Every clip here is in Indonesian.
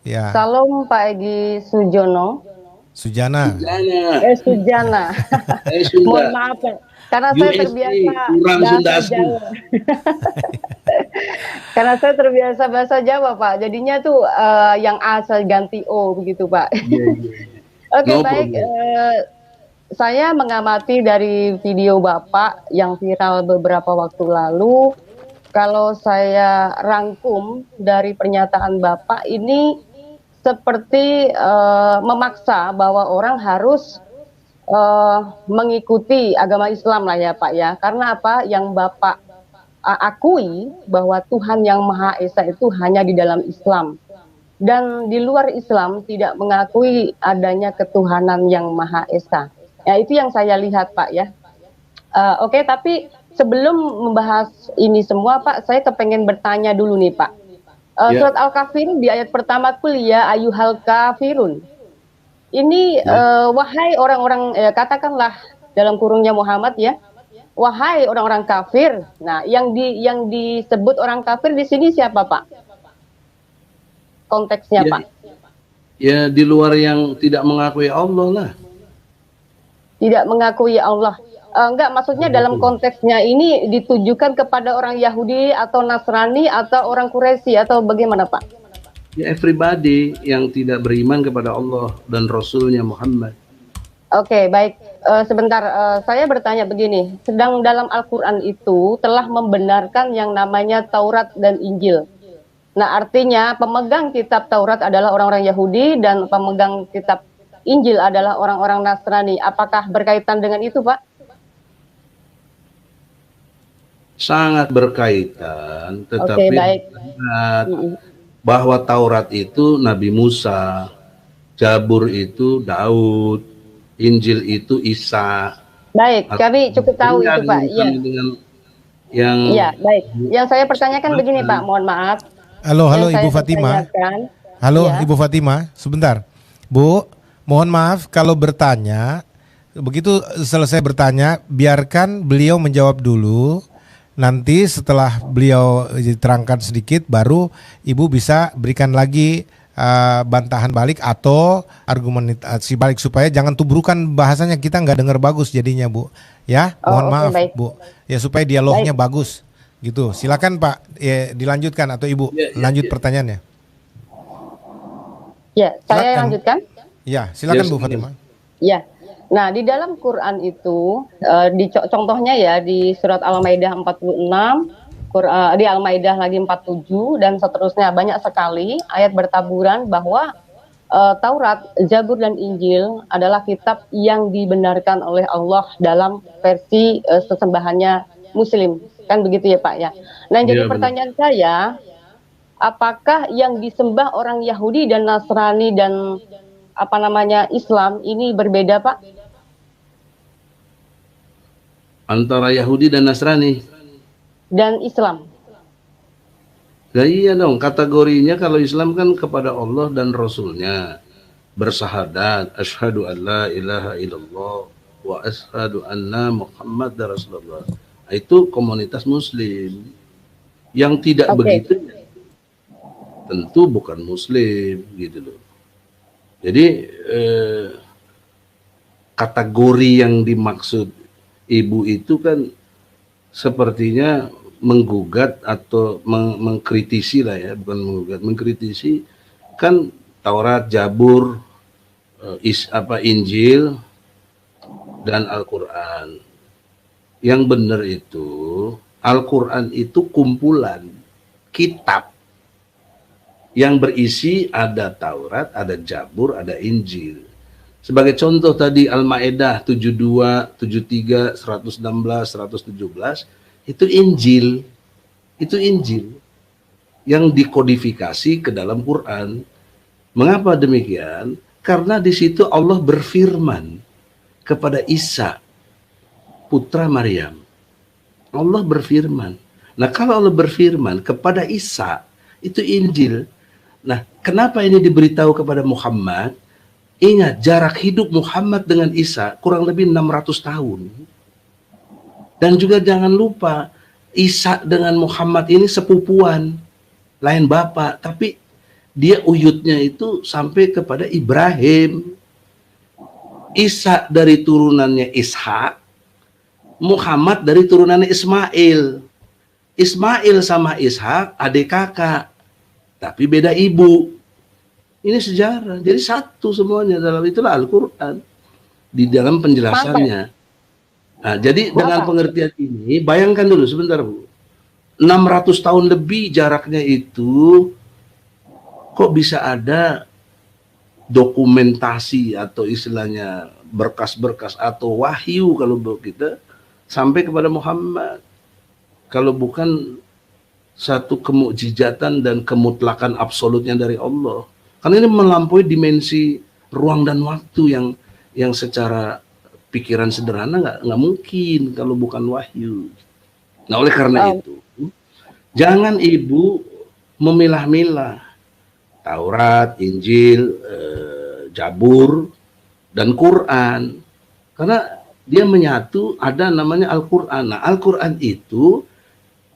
Ya, Salam Pak Egi Sujono. Sujana. Sundana, Sujana. Mohon Sunda, maaf, Pak. Karena saya terbiasa USD, kurang bahasa Sunda asli. Jawa. Karena saya terbiasa bahasa Jawa, Pak. Jadinya tuh yang A saya ganti O begitu, Pak. Iya, iya, iya. Oke, No baik. problem. Saya mengamati dari video Bapak yang viral beberapa waktu lalu. Kalau saya rangkum dari pernyataan Bapak ini seperti memaksa bahwa orang harus mengikuti agama Islam lah ya Pak ya. Karena apa? Yang Bapak akui bahwa Tuhan yang Maha Esa itu hanya di dalam Islam. Dan di luar Islam tidak mengakui adanya ketuhanan yang Maha Esa. Ya itu yang saya lihat Pak ya. Oke, tapi sebelum membahas ini semua Pak, saya kepengen bertanya dulu nih Pak. Ya, Surat Al-Kafirun di ayat pertama kuliah ayuhal kafirun. Ini ya. wahai orang-orang katakanlah dalam kurungnya Muhammad ya, wahai orang-orang kafir. Nah, yang disebut orang kafir di sini siapa Pak? Konteksnya Ya, Pak? ya di luar yang tidak mengakui Allah lah. Tidak mengakui Allah. Enggak, maksudnya dalam konteksnya ini ditujukan kepada orang Yahudi atau Nasrani atau orang Quraisy atau bagaimana Pak? Ya, everybody yang tidak beriman kepada Allah dan Rasulnya Muhammad. Oke, baik. Sebentar, saya bertanya begini. Sedang dalam Al-Quran itu telah membenarkan yang namanya Taurat dan Injil. Nah, artinya pemegang kitab Taurat adalah orang-orang Yahudi dan pemegang kitab Injil adalah orang-orang Nasrani. Apakah berkaitan dengan itu, Pak? Sangat berkaitan, Oke, tetapi baik. ingat bahwa Taurat itu Nabi Musa, Zabur itu Daud, Injil itu Isa. Baik, kami cukup tahu Jadi itu, ada Pak. Iya, urusannya dengan yang iya, baik. Yang saya pertanyakan begini, Pak. Mohon maaf. Halo, halo Yang saya Ibu Fatima. pertanyakan, Halo ya. Ibu Fatima, sebentar. Bu, mohon maaf kalau bertanya, begitu selesai bertanya, biarkan beliau menjawab dulu. Nanti setelah beliau diterangkan sedikit, baru Ibu bisa berikan lagi bantahan balik atau argumentasi balik supaya jangan tubrukan bahasanya, kita nggak dengar bagus jadinya Bu. Ya, Oh, mohon oke, maaf baik. Bu. Ya supaya dialognya Baik. bagus. Gitu. Silakan Pak, ya, dilanjutkan atau Ibu ya, ya, lanjut ya. pertanyaannya. Ya, saya Silakan. lanjutkan. Ya, silakan Ya, Bu silakan. Fatima. Ya. Nah, di dalam Quran itu contohnya ya di surat Al-Maidah 46, di Al-Maidah lagi 47 dan seterusnya banyak sekali ayat bertaburan bahwa Taurat, Zabur dan Injil adalah kitab yang dibenarkan oleh Allah dalam versi sesembahannya Muslim. Kan begitu ya, Pak ya. Nah, Ya, jadi benar. pertanyaan saya, apakah yang disembah orang Yahudi dan Nasrani dan apa namanya Islam ini berbeda, Pak? Antara Yahudi dan Nasrani. Dan Islam. Nah, iya dong, kategorinya kalau Islam kan kepada Allah dan Rasulnya. Bersahadat, asyhadu an la ilaha illallah wa asyhadu anna Muhammad Rasulullah. Nah, itu komunitas Muslim. Yang tidak Oke. begitu tentu bukan Muslim gitu loh. Jadi kategori yang dimaksud Ibu itu kan sepertinya menggugat atau mengkritisi lah ya, bukan menggugat, mengkritisi kan Taurat, Zabur, Injil dan Al-Qur'an. Yang benar itu Al-Qur'an itu kumpulan kitab yang berisi ada Taurat, ada Zabur, ada Injil. Sebagai contoh tadi Al-Maidah 72, 73, 116, 117 itu Injil. Itu Injil yang dikodifikasi ke dalam Quran. Mengapa demikian? Karena di situ Allah berfirman kepada Isa, putra Maryam. Allah berfirman. Nah, kalau Allah berfirman kepada Isa, itu Injil. Nah, kenapa ini diberitahu kepada Muhammad? Ingat, jarak hidup Muhammad dengan Isa kurang lebih 600 tahun. Dan juga jangan lupa, Isa dengan Muhammad ini sepupuan, lain bapak, tapi dia uyutnya itu sampai kepada Ibrahim. Isa dari turunannya Ishak, Muhammad dari turunannya Ismail. Ismail sama Ishak adik kakak, tapi beda ibu. Ini sejarah. Jadi satu semuanya, dalam itulah Al-Quran. Di dalam penjelasannya. Nah, jadi dengan pengertian ini, bayangkan dulu sebentar Bu. 600 tahun lebih jaraknya itu, kok bisa ada dokumentasi atau istilahnya berkas-berkas atau wahyu kalau kita sampai kepada Muhammad. Kalau bukan satu kemukjizatan dan kemutlakan absolutnya dari Allah. Karena ini melampaui dimensi ruang dan waktu yang secara pikiran sederhana nggak mungkin kalau bukan wahyu. Nah, oleh karena itu, jangan ibu memilah-milah Taurat, Injil, Jabur, dan Quran. Karena dia menyatu, ada namanya Al-Quran. Nah, Al-Quran itu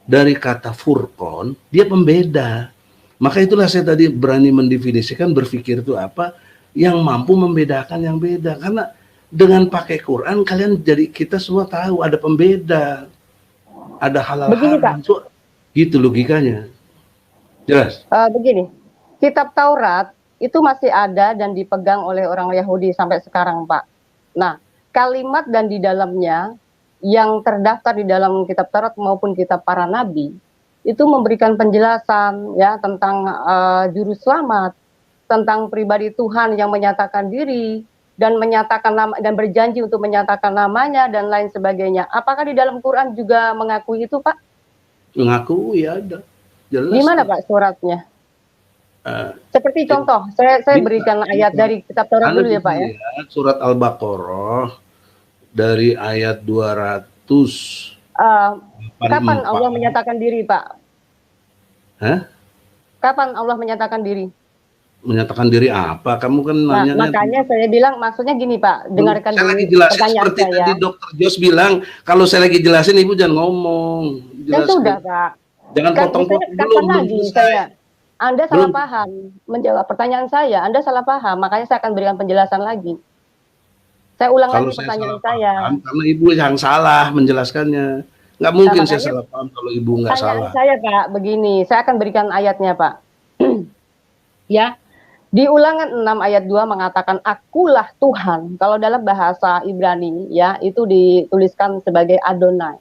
dari kata furqan, dia pembeda. Maka itulah saya tadi berani mendefinisikan, berpikir itu apa, yang mampu membedakan yang beda. Karena dengan pakai Quran, kalian jadi, kita semua tahu ada pembeda. Ada halal haram. Gitu logikanya. Jelas? Begini, kitab Taurat itu masih ada dan dipegang oleh orang Yahudi sampai sekarang, Pak. Nah, kalimat dan di dalamnya yang terdaftar di dalam kitab Taurat maupun kitab para nabi itu memberikan penjelasan ya tentang juru selamat, tentang pribadi Tuhan yang menyatakan diri dan menyatakan nama dan berjanji untuk menyatakan namanya dan lain sebagainya. Apakah di dalam Quran juga mengakui itu, Pak? Mengakui, ada. Jelas. Di mana, Pak, suratnya? Seperti contoh, saya berikan ayat dari kitab Taurat dulu ya, Pak ya. Surat Al-Baqarah dari ayat 200. Kapan Allah menyatakan diri, Pak? Hah? Kapan Allah menyatakan diri? Menyatakan diri apa? Kamu kan nanya. Makanya saya bilang maksudnya gini, Pak, dengarkan dulu pertanyaan seperti saya. Tadi Dokter Jos bilang, kalau saya lagi jelasin Ibu jangan ngomong. Ya sudah, Pak. Jangan potong-potong dulu. Kapan lagi Anda salah paham menjawab pertanyaan saya. Anda salah paham, makanya saya akan berikan penjelasan lagi. Saya ulang lagi pertanyaan saya. Karena Ibu yang salah menjelaskannya. Nggak mungkin saya salah paham kalau Ibu nggak salah. Saya, Pak, begini. Saya akan berikan ayatnya, Pak. Ya, di Ulangan 6 ayat 2 mengatakan akulah Tuhan. Kalau dalam bahasa Ibrani, ya, itu dituliskan sebagai Adonai.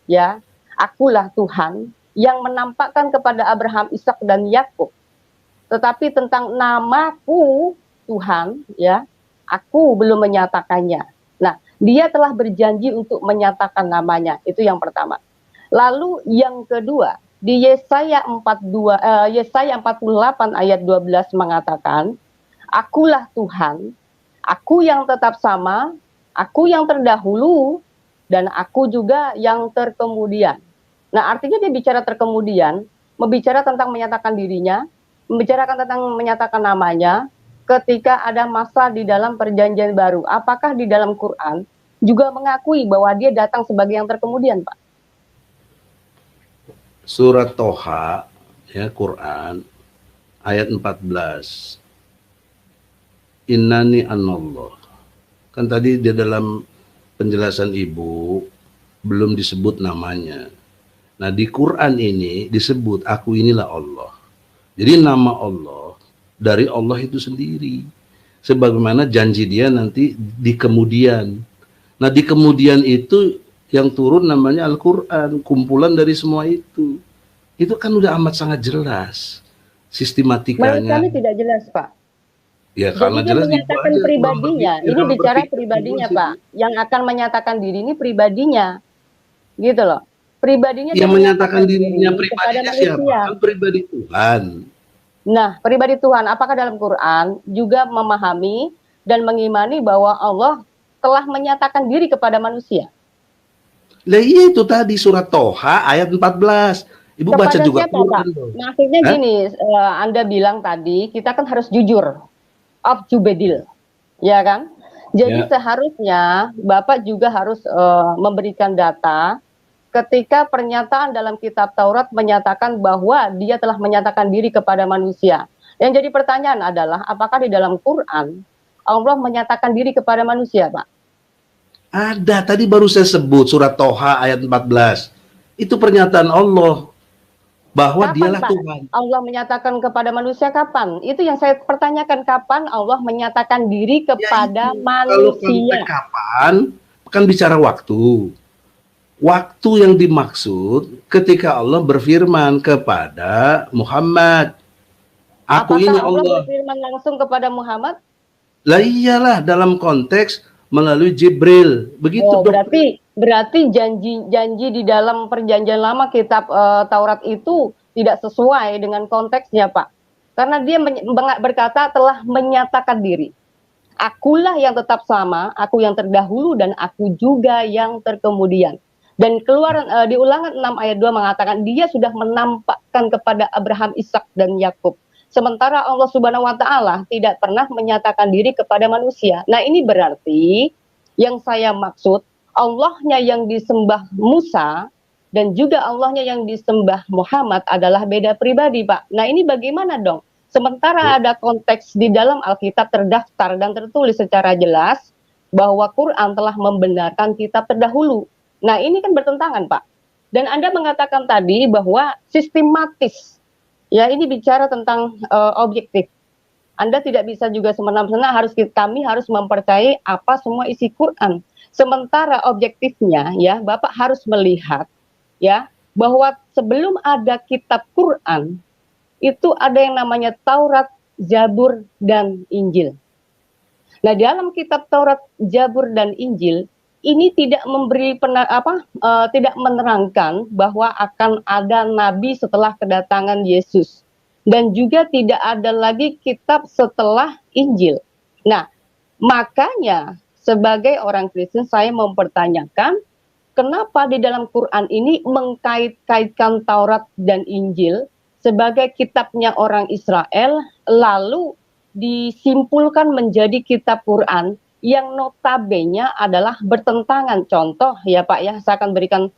Ya, akulah Tuhan yang menampakkan kepada Abraham, Ishak dan Yakub. Tetapi tentang namaku Tuhan, ya, aku belum menyatakannya. Nah, dia telah berjanji untuk menyatakan namanya. Itu yang pertama. Lalu yang kedua, di Yesaya 48 ayat 12 mengatakan, akulah Tuhan, aku yang tetap sama, aku yang terdahulu, dan aku juga yang terkemudian. Nah, artinya dia bicara terkemudian, membicara tentang menyatakan dirinya, membicarakan tentang menyatakan namanya, ketika ada masa di dalam perjanjian baru. Apakah di dalam Quran juga mengakui bahwa dia datang sebagai yang terkemudian, Pak? Surat Toha, ya, Quran, ayat 14. Innani anallah. Kan tadi di dalam penjelasan Ibu, belum disebut namanya. Nah, di Quran ini disebut aku inilah Allah. Jadi nama Allah dari Allah itu sendiri. Sebagaimana janji dia nanti di kemudian. Nah, di kemudian itu yang turun namanya Al-Quran, kumpulan dari semua itu. Itu kan udah amat sangat jelas sistematikanya. Kami tidak jelas, Pak. Ya, jadi karena dia jelas menyatakan pribadinya. Ini bicara pribadinya, Pak. Yang akan menyatakan diri ini pribadinya. Gitu loh. Pribadinya yang menyatakan dirinya pribadinya siapa? Kan pribadi Tuhan. Nah, pribadi Tuhan, apakah dalam Quran juga memahami dan mengimani bahwa Allah telah menyatakan diri kepada manusia? Lah iya, itu tadi surat Toha ayat 14. Ibu kepada baca juga Quran. Maksudnya gini, Anda bilang tadi kita kan harus jujur. Abjubedil. Ya kan? Jadi seharusnya Bapak juga harus memberikan data ketika pernyataan dalam kitab Taurat menyatakan bahwa dia telah menyatakan diri kepada manusia. Yang jadi pertanyaan adalah apakah di dalam Quran Allah menyatakan diri kepada manusia, Pak? Ada, tadi baru saya sebut surat Toha ayat 14. Itu pernyataan Allah bahwa Kapan, dialah Pak? Tuhan. Allah menyatakan kepada manusia kapan? Itu yang saya pertanyakan, kapan Allah menyatakan diri kepada Kalau konteks manusia? kapan, kan bicara waktu. Waktu yang dimaksud ketika Allah berfirman kepada Muhammad. Aku Apakah ini Allah Allah. berfirman langsung kepada Muhammad? Lah iyalah, dalam konteks melalui Jibril. Begitu Oh, dong. berarti janji di dalam perjanjian lama kitab Taurat itu tidak sesuai dengan konteksnya, Pak. Karena dia berkata telah menyatakan diri. Akulah yang tetap sama, aku yang terdahulu dan aku juga yang terkemudian. Dan keluaran di Ulangan 6 ayat 2 mengatakan dia sudah menampakkan kepada Abraham, Ishak dan Yakub. Sementara Allah Subhanahu wa taala tidak pernah menyatakan diri kepada manusia. Nah, ini berarti yang saya maksud Allahnya yang disembah Musa dan juga Allahnya yang disembah Muhammad adalah beda pribadi, Pak. Nah, ini bagaimana dong? Sementara ada konteks di dalam Alkitab terdaftar dan tertulis secara jelas bahwa Quran telah membenarkan kitab terdahulu. Nah, ini kan bertentangan, Pak. Dan Anda mengatakan tadi bahwa sistematis. Ya, ini bicara tentang objektif. Anda tidak bisa juga semena-mena kami harus mempercayai apa semua isi Quran. Sementara objektifnya ya, Bapak harus melihat ya bahwa sebelum ada kitab Quran itu ada yang namanya Taurat, Zabur dan Injil. Nah, dalam kitab Taurat, Zabur dan Injil ini tidak tidak menerangkan bahwa akan ada nabi setelah kedatangan Yesus. Dan juga tidak ada lagi kitab setelah Injil. Nah, makanya sebagai orang Kristen saya mempertanyakan kenapa di dalam Quran ini mengkait-kaitkan Taurat dan Injil sebagai kitabnya orang Israel lalu disimpulkan menjadi kitab Quran yang notabene adalah bertentangan. Contoh ya Pak ya, saya akan berikan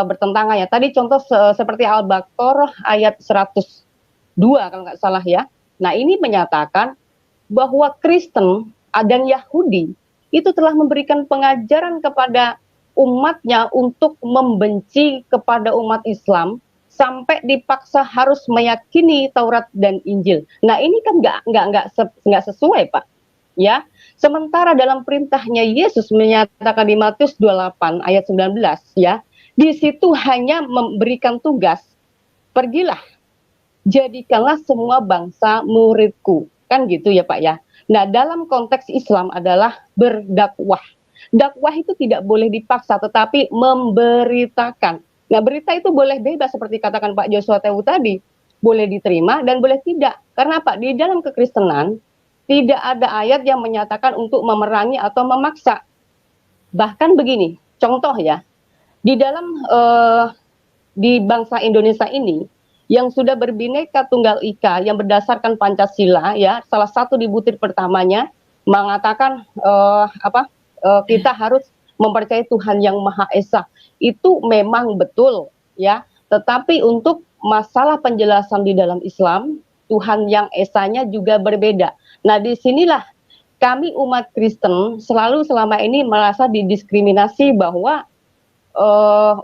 bertentangan ya. Tadi contoh seperti Al-Baqarah ayat 102 kalau nggak salah ya. Nah, ini menyatakan bahwa Kristen dan Yahudi itu telah memberikan pengajaran kepada umatnya untuk membenci kepada umat Islam sampai dipaksa harus meyakini Taurat dan Injil. Nah, ini kan nggak sesuai, Pak. Ya, sementara dalam perintahnya Yesus menyatakan di Matius 28 ayat 19 ya, di situ hanya memberikan tugas, pergilah, jadikanlah semua bangsa muridku. Kan gitu ya Pak ya. Nah, dalam konteks Islam adalah berdakwah. Dakwah itu tidak boleh dipaksa tetapi memberitakan. Nah, berita itu boleh bebas seperti katakan Pak Joshua Tewu tadi. Boleh diterima dan boleh tidak. Karena Pak, di dalam kekristenan tidak ada ayat yang menyatakan untuk memerangi atau memaksa. Bahkan begini, contoh ya, di dalam di bangsa Indonesia ini yang sudah berbineka tunggal ika yang berdasarkan Pancasila ya, salah satu di butir pertamanya mengatakan kita harus mempercayai Tuhan yang Maha Esa. Itu memang betul ya, tetapi untuk masalah penjelasan di dalam Islam Tuhan yang Esanya juga berbeda. Nah, disinilah kami umat Kristen selalu selama ini merasa didiskriminasi bahwa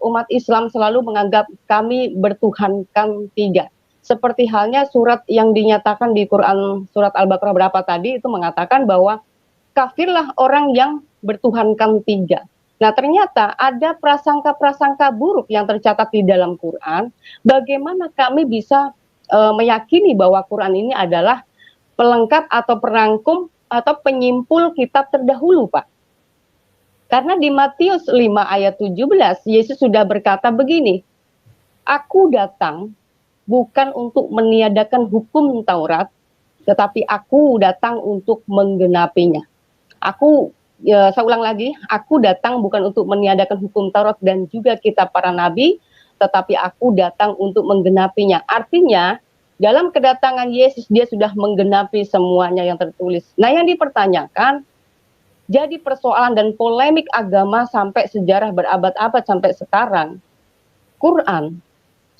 umat Islam selalu menganggap kami bertuhankan tiga. Seperti halnya surat yang dinyatakan di Quran surat Al-Baqarah berapa tadi itu mengatakan bahwa kafirlah orang yang bertuhankan tiga. Nah, ternyata ada prasangka-prasangka buruk yang tercatat di dalam Quran. Bagaimana kami bisa meyakini bahwa Quran ini adalah pelengkap atau perangkum atau penyimpul kitab terdahulu, Pak? Karena di Matius 5 ayat 17, Yesus sudah berkata begini, Aku datang bukan untuk meniadakan hukum Taurat, tetapi aku datang untuk menggenapinya. Saya ulang lagi, aku datang bukan untuk meniadakan hukum Taurat dan juga kitab para nabi, tetapi aku datang untuk menggenapinya. Artinya, dalam kedatangan Yesus, dia sudah menggenapi semuanya yang tertulis. Nah, yang dipertanyakan, jadi persoalan dan polemik agama sampai sejarah berabad-abad sampai sekarang, Quran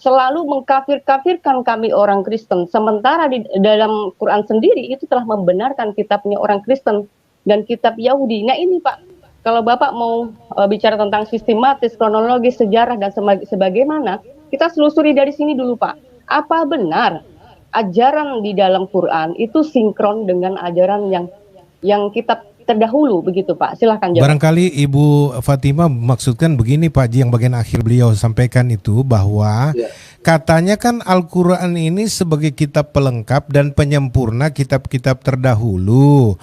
selalu mengkafir-kafirkan kami orang Kristen. Sementara di dalam Quran sendiri itu telah membenarkan kitabnya orang Kristen dan kitab Yahudi. Nah ini Pak, kalau Bapak mau bicara tentang sistematis, kronologis, sejarah dan sebagaimana, kita selusuri dari sini dulu Pak. Apa benar ajaran di dalam Quran itu sinkron dengan ajaran yang kitab terdahulu begitu Pak? Silahkan jawab. Barangkali Ibu Fatima maksudkan begini Pak Ji, yang bagian akhir beliau sampaikan itu bahwa katanya kan Al-Quran ini sebagai kitab pelengkap dan penyempurna kitab-kitab terdahulu.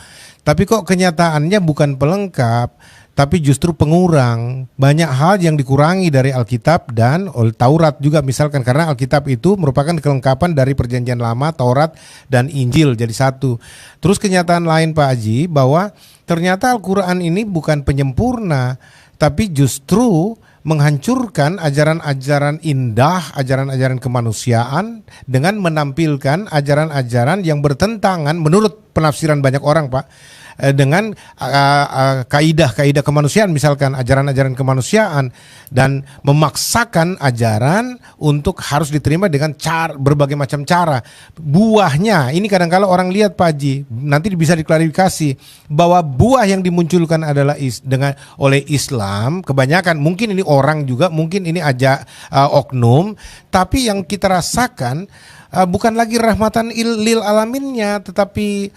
Tapi kok kenyataannya bukan pelengkap, tapi justru pengurang. Banyak hal yang dikurangi dari Alkitab dan Taurat juga misalkan, karena Alkitab itu merupakan kelengkapan dari Perjanjian Lama, Taurat dan Injil jadi satu. Terus kenyataan lain Pak Haji bahwa ternyata Al-Quran ini bukan penyempurna, tapi justru menghancurkan ajaran-ajaran indah, ajaran-ajaran kemanusiaan dengan menampilkan ajaran-ajaran yang bertentangan menurut penafsiran banyak orang Pak, dengan kaidah-kaidah kemanusiaan, misalkan ajaran-ajaran kemanusiaan, dan memaksakan ajaran untuk harus diterima dengan berbagai macam cara. Buahnya ini kadang-kala orang lihat Pak Haji, nanti bisa diklarifikasi bahwa buah yang dimunculkan adalah oleh Islam kebanyakan, mungkin ini orang juga, mungkin ini oknum, tapi yang kita rasakan bukan lagi rahmatan lil alaminnya, tetapi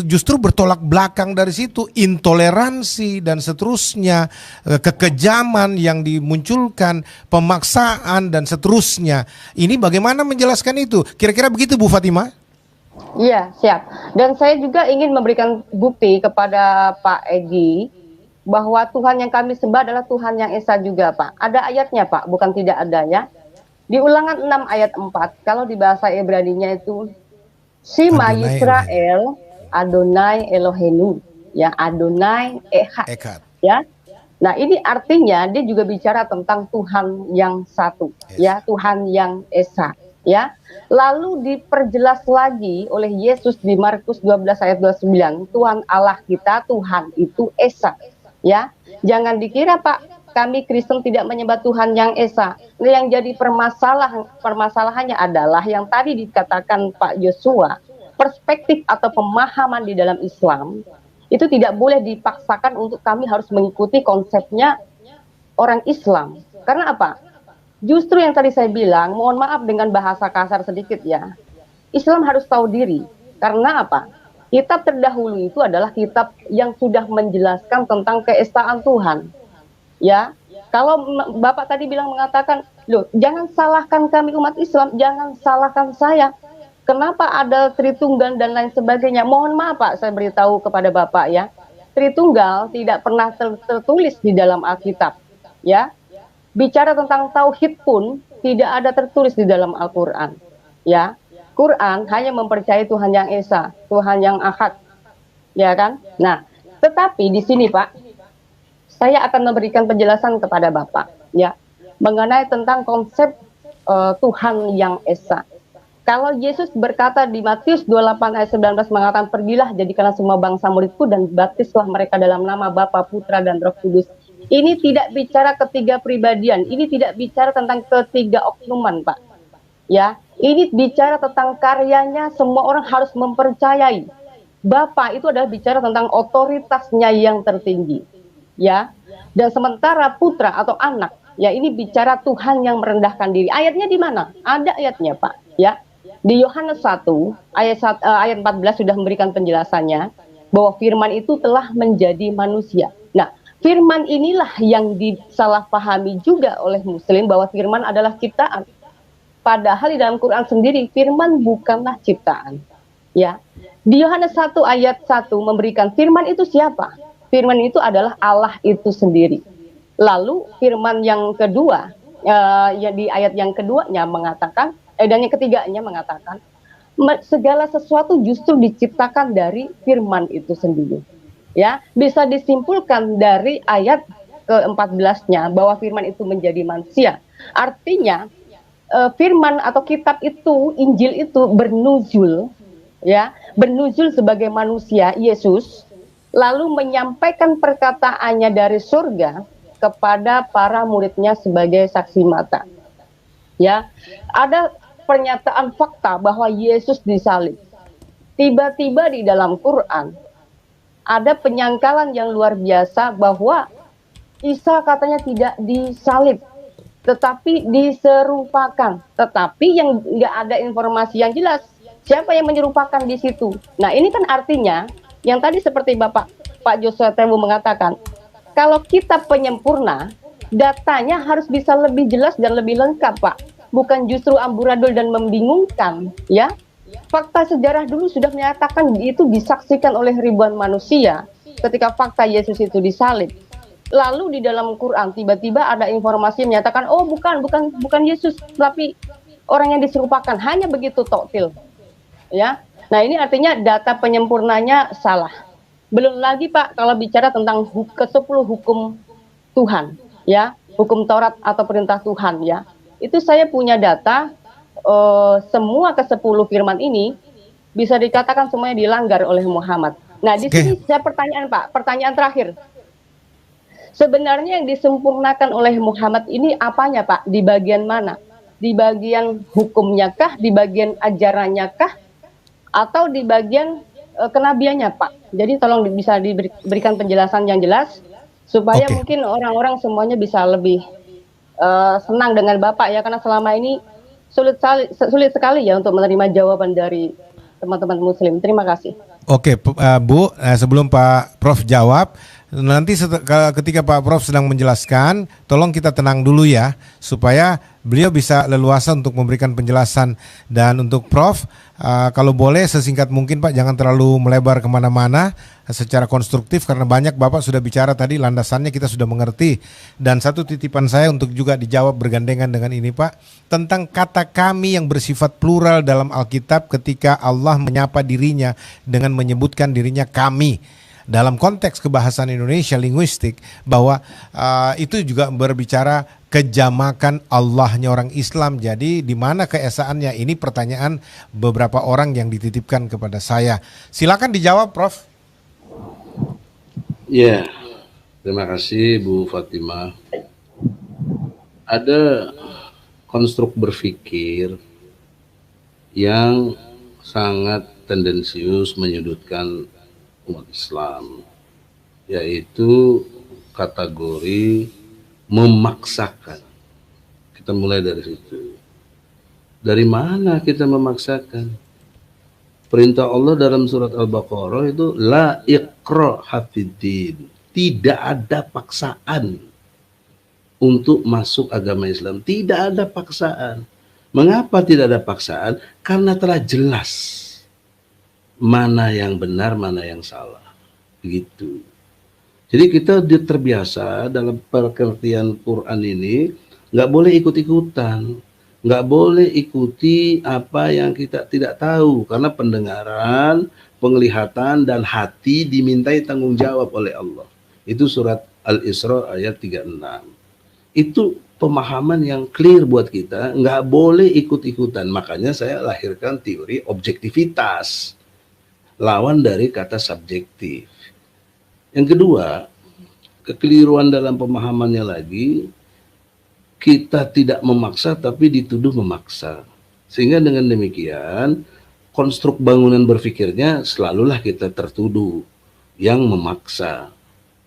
justru bertolak belakang dari situ, intoleransi dan seterusnya, kekejaman yang dimunculkan, pemaksaan dan seterusnya. Ini bagaimana menjelaskan itu? Kira-kira begitu Bu Fatima? Iya, siap. Dan saya juga ingin memberikan bukti kepada Pak Egi bahwa Tuhan yang kami sembah adalah Tuhan yang Esa juga Pak. Ada ayatnya Pak, bukan tidak ada ya. Di Ulangan 6 ayat 4, kalau di bahasa Ibraninya itu Shema Yisrael Adonai Elohenu, ya, Adonai Echad. Ya. Nah, ini artinya dia juga bicara tentang Tuhan yang satu, ya, Tuhan yang Esa, ya. Lalu diperjelas lagi oleh Yesus di Markus 12 ayat 29, Tuhan Allah kita, Tuhan itu Esa, ya. Jangan dikira Pak, kami Kristen tidak menyembah Tuhan yang Esa. Yang jadi permasalahannya adalah yang tadi dikatakan Pak Yosua, perspektif atau pemahaman di dalam Islam itu tidak boleh dipaksakan untuk kami harus mengikuti konsepnya orang Islam. Karena apa? Justru yang tadi saya bilang, mohon maaf dengan bahasa kasar sedikit ya, Islam harus tahu diri. Karena apa? Kitab terdahulu itu adalah kitab yang sudah menjelaskan tentang keesaan Tuhan. Ya, kalau Bapak tadi mengatakan, loh, jangan salahkan kami umat Islam, jangan salahkan saya. Kenapa ada Tritunggal dan lain sebagainya? Mohon maaf Pak, saya beritahu kepada Bapak ya, Tritunggal tidak pernah tertulis di dalam Alkitab. Ya, bicara tentang tauhid pun tidak ada tertulis di dalam Al-Quran. Ya, Quran hanya mempercayai Tuhan yang Esa, Tuhan yang Ahad, ya kan? Nah, tetapi di sini Pak, saya akan memberikan penjelasan kepada Bapak ya mengenai tentang konsep Tuhan yang Esa. Kalau Yesus berkata di Matius 28 ayat 19 mengatakan, pergilah jadikanlah semua bangsa muridku dan baptislah mereka dalam nama Bapa, Putra dan Roh Kudus. Ini tidak bicara ketiga pribadian, ini tidak bicara tentang ketiga oknuman Pak. Ya, ini bicara tentang karyanya, semua orang harus mempercayai. Bapa itu adalah bicara tentang otoritasnya yang tertinggi. Ya, dan sementara putra atau anak, ya ini bicara Tuhan yang merendahkan diri. Ayatnya di mana? Ada ayatnya Pak. Ya, di Yohanes 1 ayat 14 sudah memberikan penjelasannya bahwa Firman itu telah menjadi manusia. Nah, Firman inilah yang disalahpahami juga oleh Muslim bahwa Firman adalah ciptaan. Padahal di dalam Quran sendiri Firman bukanlah ciptaan. Ya, di Yohanes 1 ayat 1 memberikan Firman itu siapa? Firman itu adalah Allah itu sendiri. Lalu firman yang kedua, ya di ayat yang keduanya mengatakan, dan yang ketiganya mengatakan, segala sesuatu justru diciptakan dari firman itu sendiri. Ya, bisa disimpulkan dari ayat ke-14-nya bahwa firman itu menjadi manusia. Artinya firman atau kitab itu, Injil itu bernuzul, ya, bernuzul sebagai manusia Yesus. Lalu menyampaikan perkataannya dari surga kepada para muridnya sebagai saksi mata. Ya, ada pernyataan fakta bahwa Yesus disalib. Tiba-tiba di dalam Quran ada penyangkalan yang luar biasa bahwa Isa katanya tidak disalib, tetapi diserupakan. Tetapi yang nggak ada informasi yang jelas siapa yang menyerupakan di situ. Nah, ini kan artinya yang tadi seperti Pak Joshua Tewu mengatakan, kalau kita penyempurna, datanya harus bisa lebih jelas dan lebih lengkap, Pak. Bukan justru amburadul dan membingungkan, ya. Fakta sejarah dulu sudah menyatakan itu disaksikan oleh ribuan manusia ketika fakta Yesus itu disalib. Lalu di dalam Quran tiba-tiba ada informasi yang menyatakan, oh bukan Yesus, tapi orang yang diserupakan. Hanya begitu toktil, ya. Nah, ini artinya data penyempurnanya salah. Belum lagi, Pak, kalau bicara tentang ke-10 hukum Tuhan, ya, hukum Taurat atau perintah Tuhan, ya. Itu saya punya data semua ke-10 firman ini bisa dikatakan semuanya dilanggar oleh Muhammad. Nah, di sini saya pertanyaan, Pak, pertanyaan terakhir. Sebenarnya yang disempurnakan oleh Muhammad ini apanya, Pak? Di bagian mana? Di bagian hukumnya kah? Di bagian ajarannya kah? Atau di bagian kenabiannya, Pak? Jadi tolong bisa diberikan penjelasan yang jelas supaya mungkin orang-orang semuanya bisa lebih senang dengan Bapak, ya, karena selama ini sulit sekali ya untuk menerima jawaban dari teman-teman Muslim. Terima kasih. Oke, Bu, sebelum Pak Prof jawab, nanti ketika Pak Prof sedang menjelaskan, tolong kita tenang dulu ya, supaya beliau bisa leluasa untuk memberikan penjelasan. Dan untuk Prof, kalau boleh sesingkat mungkin Pak, jangan terlalu melebar kemana-mana, secara konstruktif, karena banyak Bapak sudah bicara tadi, landasannya kita sudah mengerti. Dan satu titipan saya untuk juga dijawab bergandengan dengan ini Pak, tentang kata kami yang bersifat plural dalam Alkitab ketika Allah menyapa dirinya dengan menyebutkan dirinya kami. Dalam konteks kebahasaan Indonesia linguistik, bahwa itu juga berbicara kejamakan Allahnya orang Islam. Jadi di mana keesaannya? Ini pertanyaan beberapa orang yang dititipkan kepada saya. Silakan dijawab, Prof. Ya, terima kasih Bu Fatimah. Ada konstruk berpikir yang sangat tendensius menyudutkan umat Islam, yaitu kategori memaksakan. Kita mulai dari situ. Dari mana kita memaksakan? Perintah Allah dalam surat Al-Baqarah itu la ikraha fiddin. Tidak ada paksaan untuk masuk agama Islam. Tidak ada paksaan. Mengapa tidak ada paksaan? Karena telah jelas mana yang benar, mana yang salah. Begitu. Jadi kita terbiasa dalam pengertian Quran ini nggak boleh ikut-ikutan. Nggak boleh ikuti apa yang kita tidak tahu, karena pendengaran, penglihatan, dan hati dimintai tanggung jawab oleh Allah. Itu surat Al-Isra ayat 36. Itu pemahaman yang clear buat kita, nggak boleh ikut-ikutan. Makanya saya lahirkan teori objektivitas, lawan dari kata subjektif. Yang kedua, kekeliruan dalam pemahamannya lagi, kita tidak memaksa tapi dituduh memaksa. Sehingga dengan demikian konstruk bangunan berpikirnya selalulah kita tertuduh yang memaksa.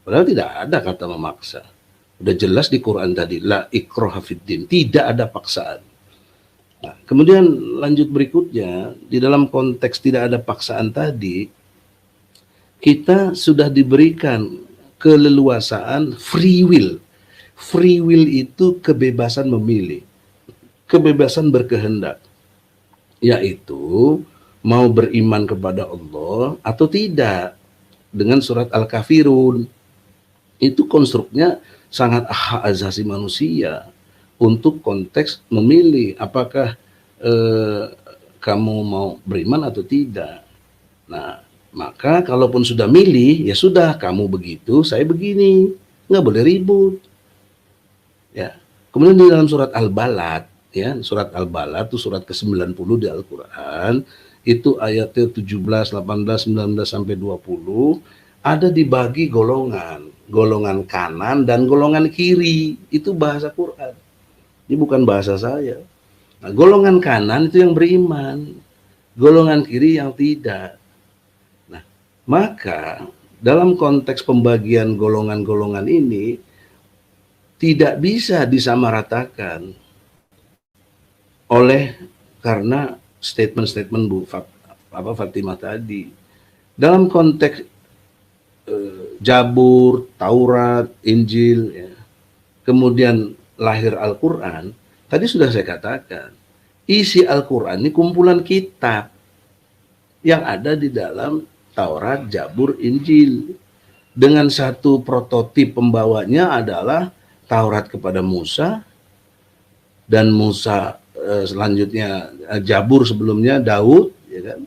Padahal tidak ada kata memaksa. Udah jelas di Quran tadi, la ikraha fiddin, tidak ada paksaan. Nah, kemudian lanjut berikutnya, di dalam konteks tidak ada paksaan tadi, kita sudah diberikan keleluasaan free will. Free will itu kebebasan memilih, kebebasan berkehendak, yaitu mau beriman kepada Allah atau tidak. Dengan surat Al-Kafirun, itu konstruknya sangat hak asasi manusia untuk konteks memilih apakah kamu mau beriman atau tidak. Nah, maka kalaupun sudah milih, ya sudah, kamu begitu, saya begini, nggak boleh ribut. Ya. Kemudian di dalam surat Al-Balad, ya, surat Al-Balad itu surat ke-90 di Al-Qur'an, itu ayatnya 17, 18, 19 sampai 20 ada dibagi golongan, golongan kanan dan golongan kiri. Itu bahasa Quran. Ini bukan bahasa saya. Nah, golongan kanan itu yang beriman, golongan kiri yang tidak. Nah, maka dalam konteks pembagian golongan-golongan ini tidak bisa disamaratakan oleh karena statement-statement Fatimah tadi. Dalam konteks Jabur, Taurat, Injil, ya, kemudian lahir Al-Quran, tadi sudah saya katakan, isi Al-Quran ini kumpulan kitab yang ada di dalam Taurat, Jabur, Injil. Dengan satu prototip pembawanya adalah Taurat kepada Musa, dan Musa selanjutnya Jabur sebelumnya Daud, ya kan?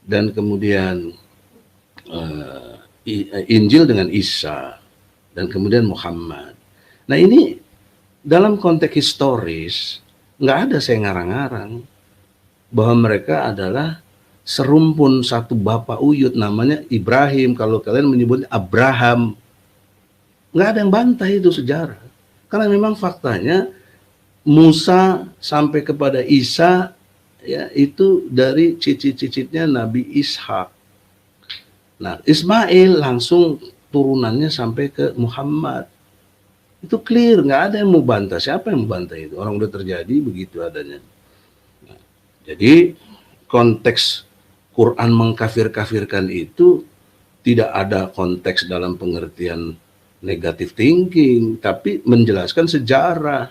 Dan kemudian Injil dengan Isa, dan kemudian Muhammad. Nah ini dalam konteks historis nggak ada saya ngarang-ngarang bahwa mereka adalah serumpun satu bapak uyut namanya Ibrahim, kalau kalian menyebutnya Abraham. Nggak ada yang bantah itu sejarah, karena memang faktanya Musa sampai kepada Isa, ya, itu dari cicit-cicitnya Nabi Ishak. Nah, Ismail langsung turunannya sampai ke Muhammad. Itu clear, nggak ada yang mau bantah. Siapa yang mau bantah itu? Orang udah terjadi begitu adanya. Nah, jadi konteks Quran mengkafir-kafirkan itu tidak ada konteks dalam pengertian negative thinking, tapi menjelaskan sejarah.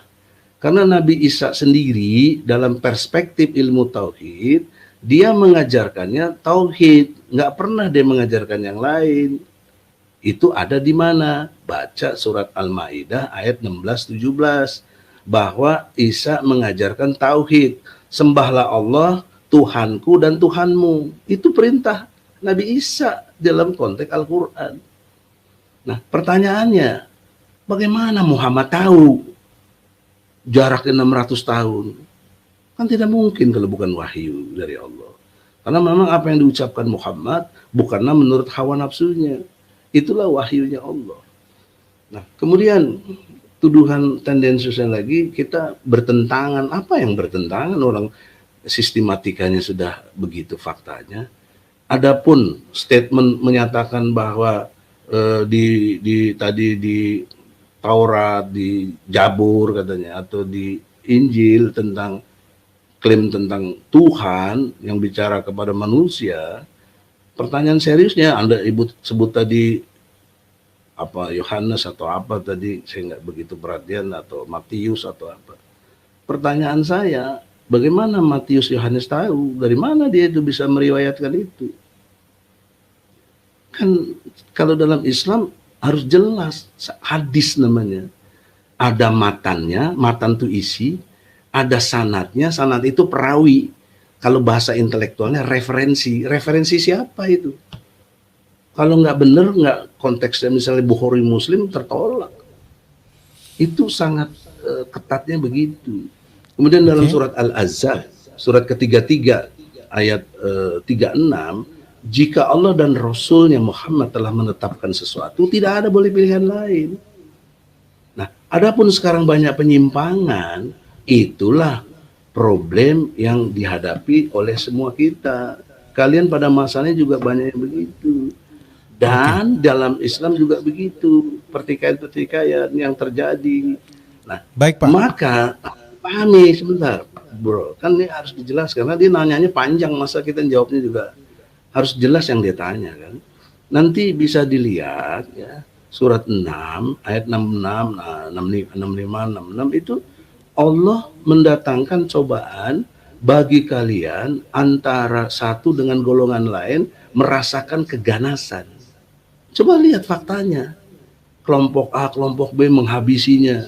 Karena Nabi Isa sendiri dalam perspektif ilmu tauhid, dia mengajarkannya tauhid, nggak pernah dia mengajarkan yang lain. Itu ada di mana? Baca surat Al-Maidah ayat 16-17, bahwa Isa mengajarkan tauhid, sembahlah Allah, Tuhanku dan Tuhanmu. Itu perintah Nabi Isa dalam konteks Al-Quran. Nah, pertanyaannya, bagaimana Muhammad tahu jaraknya 600 tahun? Kan tidak mungkin kalau bukan wahyu dari Allah. Karena memang apa yang diucapkan Muhammad bukanlah menurut hawa nafsunya. Itulah wahyunya Allah. Nah, kemudian tuduhan tendensiusnya lagi, kita bertentangan. Apa yang bertentangan? Orang sistematikanya sudah begitu faktanya. Adapun statement menyatakan bahwa tadi di Taurat, di Jabur katanya, atau di Injil tentang klaim tentang Tuhan yang bicara kepada manusia, pertanyaan seriusnya, Anda sebut tadi apa, Yohanes atau apa tadi, saya nggak begitu perhatian, atau Matius atau apa. Pertanyaan saya, bagaimana Matius Yohanes tahu? Dari mana dia itu bisa meriwayatkan itu? Kan kalau dalam Islam harus jelas, hadis namanya. Ada matannya, matan itu isi, ada sanadnya, sanad itu perawi. Kalau bahasa intelektualnya referensi. Referensi siapa itu? Kalau nggak benar, nggak konteksnya misalnya Bukhari Muslim, tertolak. Itu sangat ketatnya begitu. Kemudian dalam surat Al-Ahzab, surat ketiga-tiga, ayat 36, jika Allah dan Rasulnya Muhammad telah menetapkan sesuatu, tidak ada boleh pilihan lain. Nah, adapun sekarang banyak penyimpangan, itulah problem yang dihadapi oleh semua kita. Kalian pada masanya juga banyak yang begitu. Dan dalam Islam juga begitu, pertikaian-pertikaian yang terjadi. Nah, baik, Pak. Maka pahami sebentar, bro, kan ini harus dijelaskan. Karena dia nanyanya panjang, masa kita jawabnya juga harus jelas yang dia tanya kan. Nanti bisa dilihat ya, surat 6 ayat 66, 65, 66 itu Allah mendatangkan cobaan bagi kalian antara satu dengan golongan lain merasakan keganasan. Coba lihat faktanya. Kelompok A, kelompok B menghabisinya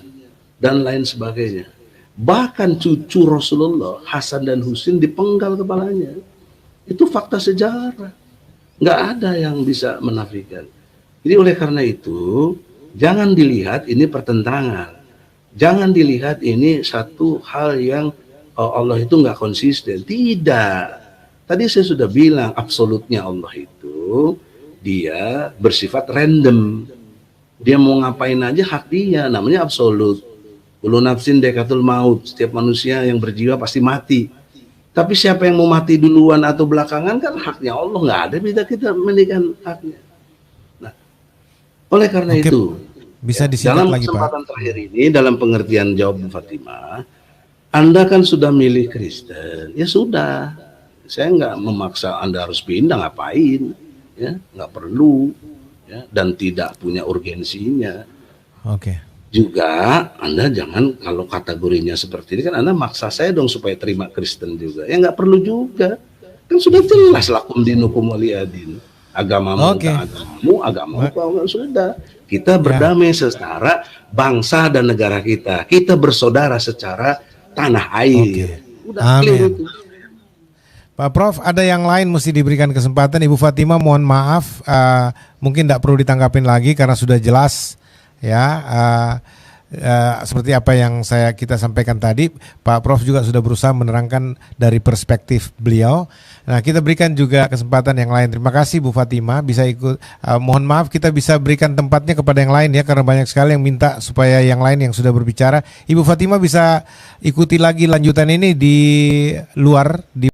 dan lain sebagainya. Bahkan cucu Rasulullah, Hasan dan Husain, dipenggal kepalanya. Itu fakta sejarah. Nggak ada yang bisa menafikan. Jadi oleh karena itu, jangan dilihat ini pertentangan. Jangan dilihat ini satu hal yang Allah itu nggak konsisten. Tidak. Tadi saya sudah bilang, absolutnya Allah itu, dia bersifat random. Dia mau ngapain aja hak dia, namanya absolut. Kullu nafsin dekatul maut, setiap manusia yang berjiwa pasti mati. Tapi siapa yang mau mati duluan atau belakangan kan haknya Allah, nggak ada beda kita mendikan haknya. Nah, oleh karena Oke, itu, bisa ya, disingkat dalam lagi Pak. kesempatan terakhir ini, dalam pengertian jawab Bu Fatimah, Anda kan sudah milih Kristen, ya sudah. Saya nggak memaksa Anda harus pindah, ngapain? Ya, nggak perlu, ya, dan tidak punya urgensinya. Oke. Juga Anda jangan, kalau kategorinya seperti ini kan Anda maksa saya dong supaya terima Kristen juga. Ya nggak perlu juga. Kan sudah jelas lakum dinukum waliyadin. Agamamu Oke. agamamu sudah. Kita berdamai secara bangsa dan negara kita. Kita bersaudara secara tanah air. Udah clear Amin. itu. Pak Prof, ada yang lain mesti diberikan kesempatan. Ibu Fatimah mohon maaf, mungkin tidak perlu ditanggapin lagi karena sudah jelas ya, seperti apa yang kita sampaikan tadi. Pak Prof juga sudah berusaha menerangkan dari perspektif beliau. Nah, kita berikan juga kesempatan yang lain. Terima kasih Bu Fatimah bisa ikut. Mohon maaf kita bisa berikan tempatnya kepada yang lain ya, karena banyak sekali yang minta supaya yang lain yang sudah berbicara. Ibu Fatimah bisa ikuti lagi lanjutan ini di luar di